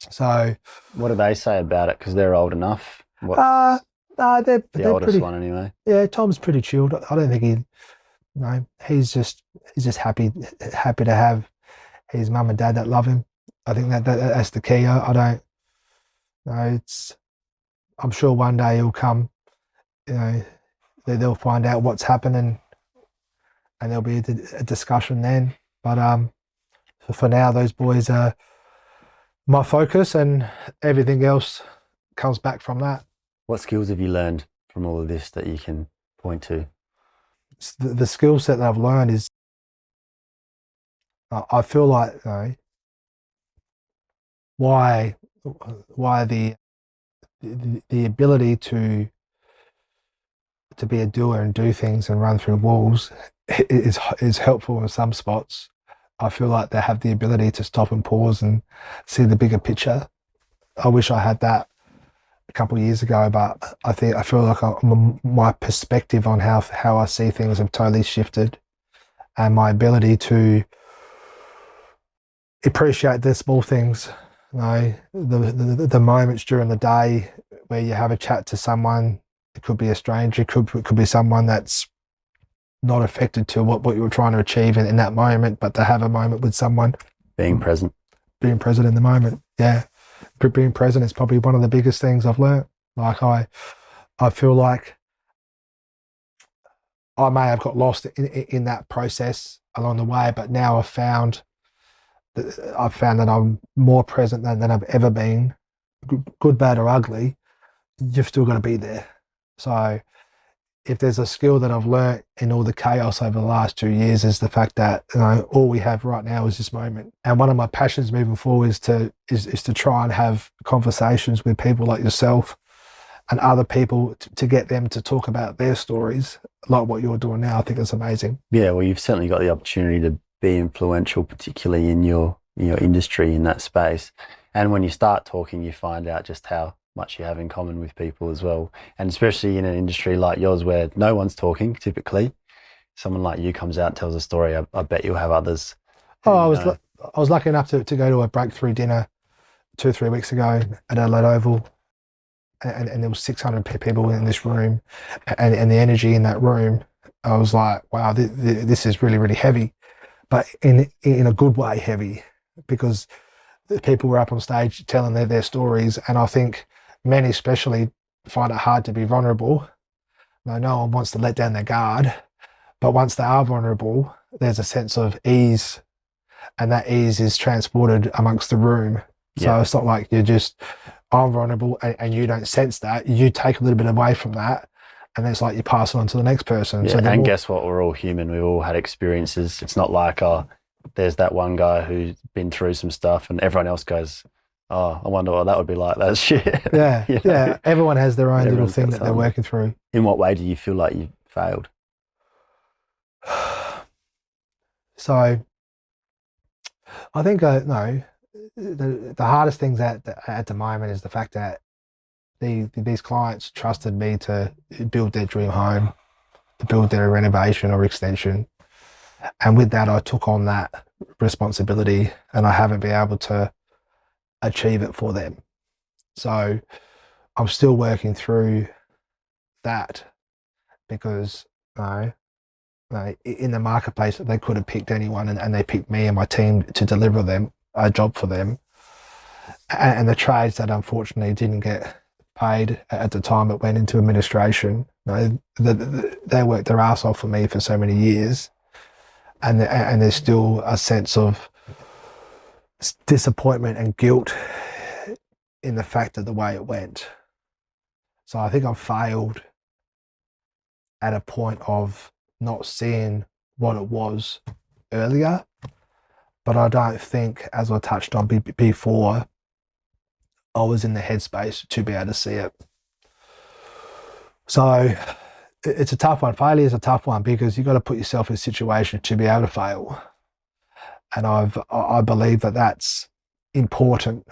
So what do they say about it? Because they're old enough. They're the oldest one anyway. Yeah, Tom's pretty chilled. I don't think he's just happy to have his mum and dad that love him. I think that's the key. I don't know. I'm sure one day he'll come. They'll find out what's happening, and there'll be a discussion then. But for now, those boys are my focus, and everything else comes back from that. What skills have you learned from all of this that you can point to? The skill set that I've learned is, I feel like why the ability to be a doer and do things and run through walls is helpful in some spots. I feel like they have the ability to stop and pause and see the bigger picture. I wish I had that a couple of years ago, but I feel like my perspective on how I see things have totally shifted, and my ability to appreciate the small things, the moments during the day where you have a chat to someone. It could be a stranger, it could be someone that's not affected to what you were trying to achieve in that moment, but to have a moment with someone. Being present in the moment. Yeah. Being present is probably one of the biggest things I've learned. Like I feel like I may have got lost in that process along the way, but now I've found that I'm more present than I've ever been. Good, bad or ugly, you've still got to be there. So if there's a skill that I've learned in all the chaos over the last 2 years, is the fact that all we have right now is this moment. And one of my passions moving forward is to try and have conversations with people like yourself and other people to get them to talk about their stories, like what you're doing now. I think it's amazing. Yeah, well, you've certainly got the opportunity to be influential, particularly in your industry, in that space. And when you start talking, you find out just how much you have in common with people as well. And especially in an industry like yours where no one's talking typically, someone like you comes out and tells a story, I bet you'll have others. I was lucky enough to go to a breakthrough dinner 2-3 weeks ago at Adelaide Oval, and there was 600 people in this room, and the energy in that room, I was like, wow, this is really, really heavy, but in a good way heavy, because the people were up on stage telling their stories, and I think men especially find it hard to be vulnerable. No one wants to let down their guard, but once they are vulnerable, there's a sense of ease, and that ease is transported amongst the room. So it's not like I'm vulnerable and you don't sense that. You take a little bit away from that, and it's like you pass it on to the next person. Yeah, and guess what? We're all human. We've all had experiences. It's not like, there's that one guy who's been through some stuff and everyone else goes, oh, I wonder what that would be like. That's shit. Yeah, yeah. Everyone has their own little thing that they're working through. In what way do you feel like you failed? So I think, the hardest things at the moment is the fact that these clients trusted me to build their dream home, to build their renovation or extension. And with that, I took on that responsibility, and I haven't been able to achieve it for them. So I'm still working through that, because in the marketplace they could have picked anyone, and they picked me and my team to deliver them a job for them. And the trades that unfortunately didn't get paid at the time it went into administration, they worked their ass off for me for so many years, and there's still a sense of disappointment and guilt in the fact of the way it went. So I think I've failed at a point of not seeing what it was earlier, but I don't think, as I touched on before, I was in the headspace to be able to see it. So it's a tough one. Failure is a tough one, because you've got to put yourself in a situation to be able to fail. And I believe that that's important.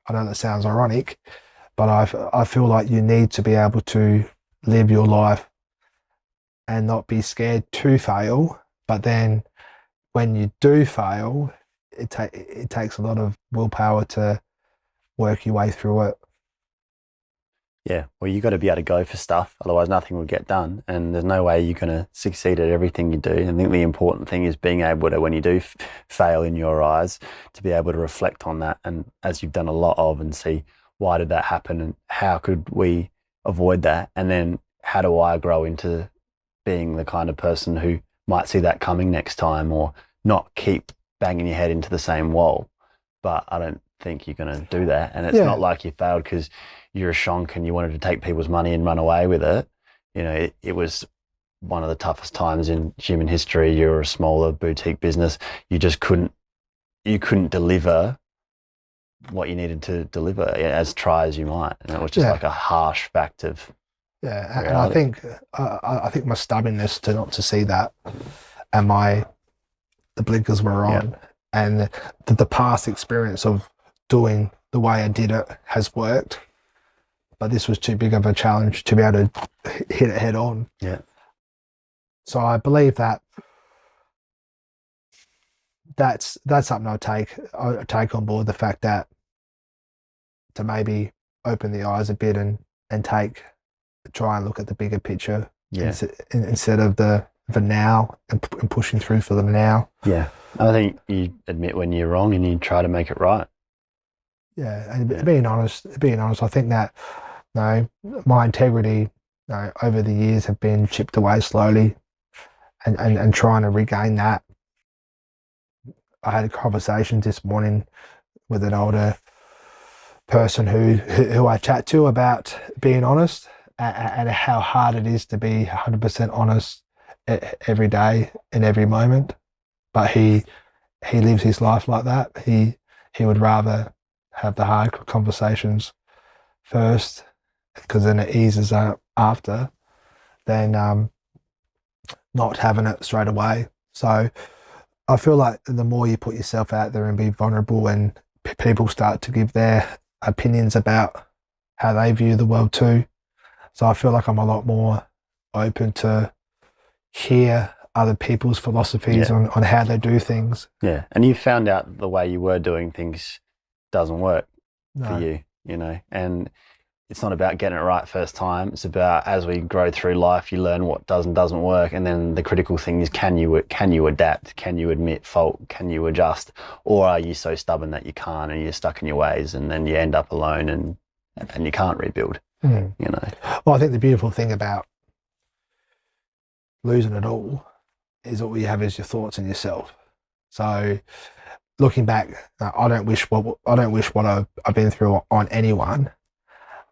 I know that sounds ironic, but I feel like you need to be able to live your life and not be scared to fail. But then when you do fail, it takes a lot of willpower to work your way through it. Yeah, well, you got to be able to go for stuff, otherwise nothing will get done, and there's no way you're going to succeed at everything you do. I think the important thing is being able to, when you do fail in your eyes, to be able to reflect on that, and as you've done a lot of, and see, why did that happen, and how could we avoid that, and then how do I grow into being the kind of person who might see that coming next time, or not keep banging your head into the same wall. But I don't think you're going to do that, and it's not like you failed because you're a shonk and you wanted to take people's money and run away with it. You know, it was one of the toughest times in human history. You're a smaller boutique business. You just couldn't deliver what you needed to deliver, as try as you might. And it was just like a harsh fact of reality. And I think my stubbornness not to see that, and the blinkers were on, and the past experience of doing the way I did it has worked. But this was too big of a challenge to be able to hit it head on. Yeah. So I believe that's something I take on board, the fact that to maybe open the eyes a bit and try and look at the bigger picture instead of the now and pushing through for the now. Yeah. I think you admit when you're wrong and you try to make it right. Yeah, and being honest, I think that my integrity over the years have been chipped away slowly, and trying to regain that. I had a conversation this morning with an older person who I chat to about being honest, and how hard it is to be 100% honest every day in every moment. But he lives his life like that. He would rather have the hard conversations first, because then it eases up after, than not having it straight away. So I feel like the more you put yourself out there and be vulnerable, and people start to give their opinions about how they view the world too. So I feel like I'm a lot more open to hear other people's philosophies on how they do things. Yeah, and you found out the way you were doing things doesn't work for you, and it's not about getting it right first time. It's about, as we grow through life, you learn what does and doesn't work, and then the critical thing is, can you adapt? Can you admit fault? Can you adjust? Or are you so stubborn that you can't, and you're stuck in your ways, and then you end up alone and you can't rebuild? Well, I think the beautiful thing about losing it all is all you have is your thoughts and yourself. So looking back, I don't wish what I've been through on anyone,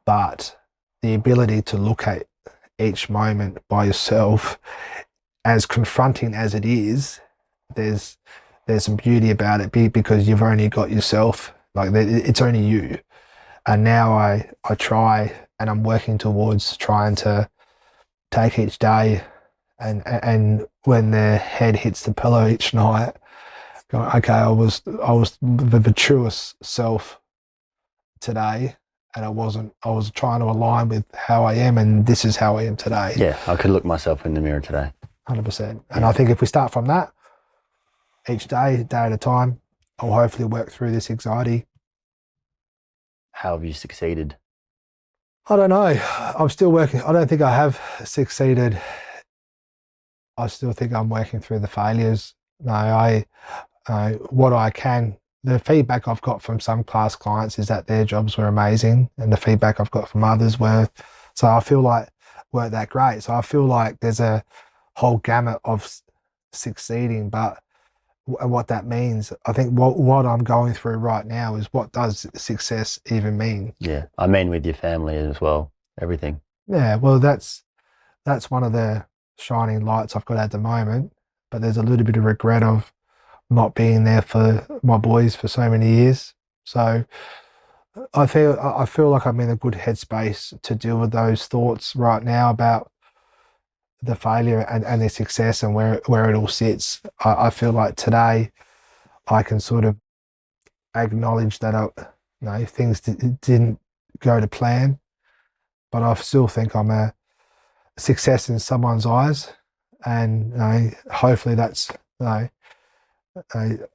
but the ability to look at each moment by yourself, as confronting as it is, there's some beauty about it, because you've only got yourself. Like, it's only you. And now I try, and I'm working towards trying to take each day, and when their head hits the pillow each night, going, okay, I was the truest self today, and I was trying to align with how I am, and this is how I am today. Yeah, I could look myself in the mirror today. 100%. And I think if we start from that, each day at a time. I'll hopefully work through this anxiety. How have you succeeded? I don't know. I'm still working. I don't think I have succeeded. I still think I'm working through the failures. No, what I can, the feedback I've got from some class clients is that their jobs were amazing, and the feedback I've got from others so I feel like weren't that great. So I feel like there's a whole gamut of succeeding, but what that means, I think what I'm going through right now is, what does success even mean? Yeah, I mean with your family as well, everything. Yeah, well, that's one of the shining lights I've got at the moment, but there's a little bit of regret of not being there for my boys for so many years. So I feel like I'm in a good headspace to deal with those thoughts right now about the failure and the success and where it all sits. I feel like today I can sort of acknowledge that things didn't go to plan, but I still think I'm a success in someone's eyes, and hopefully that's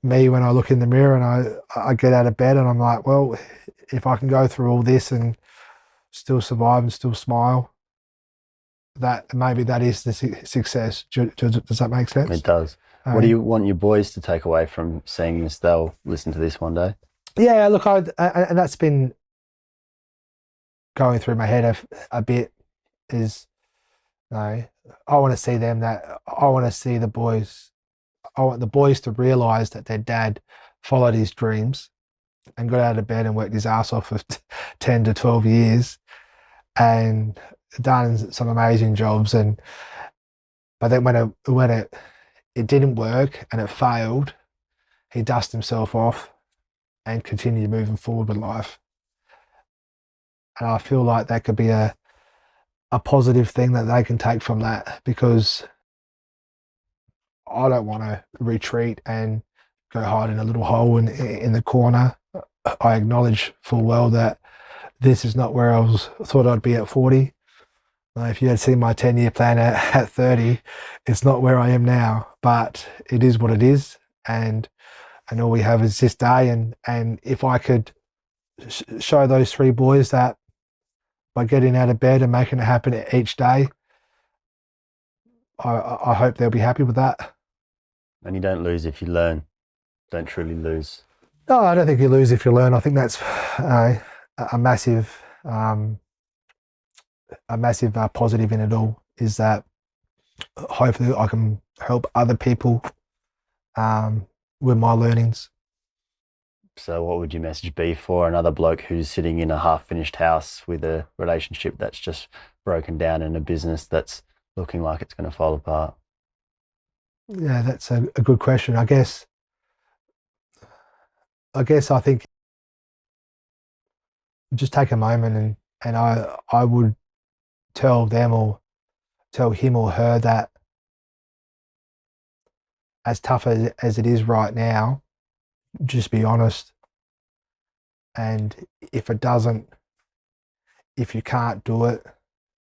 me when I look in the mirror and I get out of bed and I'm like, well, if I can go through all this and still survive and still smile, that maybe that is the success. Does that make sense? It does. What do you want your boys to take away from seeing this? They'll listen to this one day. Yeah, look, and that's been going through my head a bit. Is I want to see them that I want to see the boys. I want the boys to realise that their dad followed his dreams and got out of bed and worked his ass off for 10 to 12 years and done some amazing jobs. But then when it didn't work and it failed, he dusted himself off and continued moving forward with life. And I feel like that could be a positive thing that they can take from that, because I don't want to retreat and go hide in a little hole in the corner. I acknowledge full well that this is not where thought I'd be at 40. If you had seen my 10-year plan at 30, it's not where I am now, but it is what it is. And all we have is this day. And if I could show those three boys that by getting out of bed and making it happen each day, I hope they'll be happy with that. And you don't lose if you learn. Don't truly lose. No, I don't think you lose if you learn. I think that's a massive positive in it all, is that hopefully I can help other people with my learnings. So what would your message be for another bloke who's sitting in a half-finished house with a relationship that's just broken down and a business that's looking like it's going to fall apart? Yeah, that's a good question. I guess I think just take a moment and I would tell them or tell him or her that as tough as it is right now, just be honest. And if you can't do it,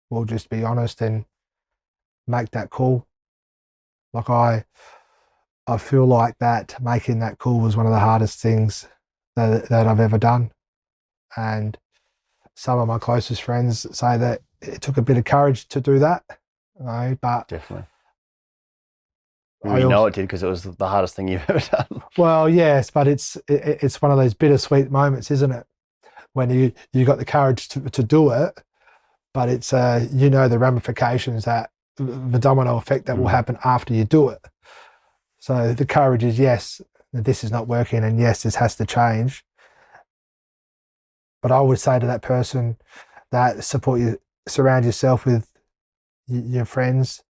well, just be honest and make that call. Like I feel like that making that call was one of the hardest things that I've ever done. And some of my closest friends say that it took a bit of courage to do that. But definitely. You know it did, because it was the hardest thing you've ever done. Well, yes, but it's one of those bittersweet moments, isn't it? When you got the courage to do it, but it's the ramifications, that the domino effect that will happen after you do it. So the courage is, yes, this is not working, and yes, this has to change. But I would say to that person that surround yourself with your friends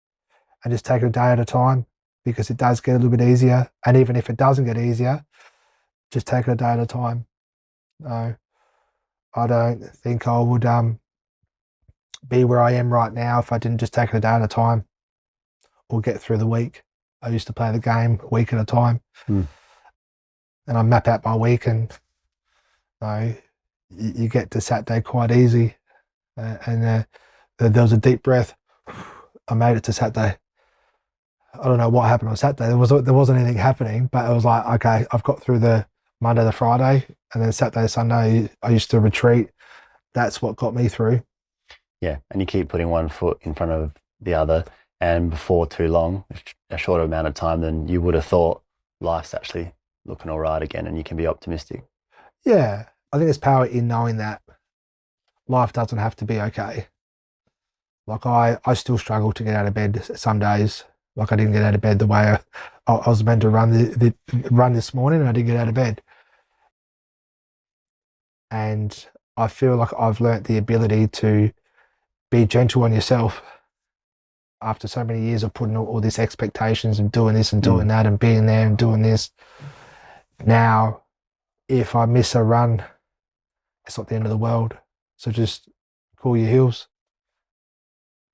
and just take it a day at a time, because it does get a little bit easier. And even if it doesn't get easier, just take it a day at a time. No, I don't think I would be where I am right now if I didn't just take it a day at a time or get through the week. I used to play the game a week at a time. And I map out my week, and you get to Saturday quite easy. And there was a deep breath. I made it to Saturday. I don't know what happened on Saturday. There wasn't anything happening, but it was like, okay, I've got through the Monday to Friday, and then Saturday, Sunday, I used to retreat. That's what got me through. Yeah, and you keep putting one foot in front of the other, and before too long, a shorter amount of time than you would have thought, life's actually looking all right again, and you can be optimistic. Yeah, I think there's power in knowing that life doesn't have to be okay. Like I still struggle to get out of bed some days. Like I didn't get out of bed the way I was meant to run this morning, and I didn't get out of bed. And I feel like I've learnt the ability to be gentle on yourself after so many years of putting all these expectations and doing this and doing that and being there and doing this. Now, if I miss a run, it's not the end of the world. So just cool your heels.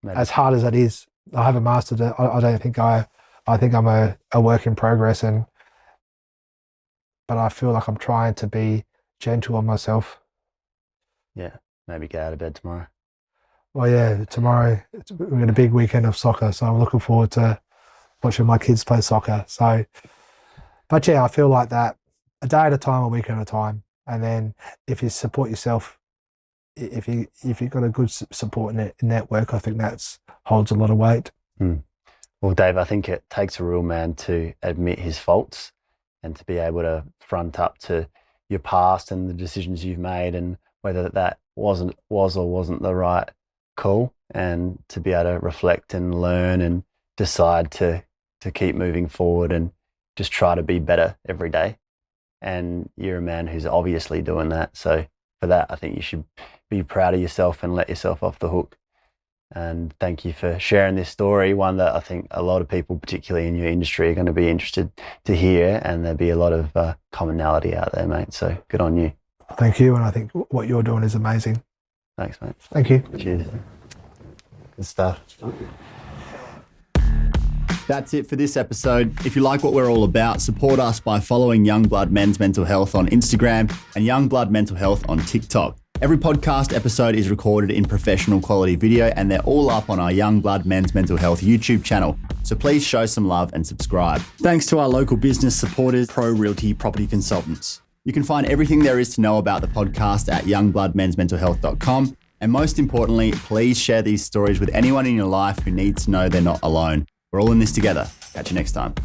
Maybe. As hard as that is, I haven't mastered it. I don't think I think I'm a work in progress, but I feel like I'm trying to be gentle on myself. Yeah, maybe get out of bed tomorrow. Well, yeah, tomorrow we've got a big weekend of soccer, so I'm looking forward to watching my kids play soccer. So, but yeah, I feel like that a day at a time, a week at a time, and then if you support yourself, if you've got a good support network, I think that's holds a lot of weight. Well, Dave, I think it takes a real man to admit his faults and to be able to front up to your past and the decisions you've made, and whether that was or wasn't the right call, and to be able to reflect and learn and decide to keep moving forward and just try to be better every day. And you're a man who's obviously doing that. So for that, I think you should be proud of yourself and let yourself off the hook. And thank you for sharing this story, one that I think a lot of people, particularly in your industry, are going to be interested to hear, and there'll be a lot of commonality out there, mate. So good on you. Thank you, and I think what you're doing is amazing. Thanks, mate. Thank you. Cheers. Good stuff. That's it for this episode. If you like what we're all about, support us by following Young Blood Men's Mental Health on Instagram and Young Blood Mental Health on TikTok. Every podcast episode is recorded in professional quality video, and they're all up on our Young Blood Men's Mental Health YouTube channel. So please show some love and subscribe. Thanks to our local business supporters, Pro Realty Property Consultants. You can find everything there is to know about the podcast at youngbloodmensmentalhealth.com. And most importantly, please share these stories with anyone in your life who needs to know they're not alone. We're all in this together. Catch you next time.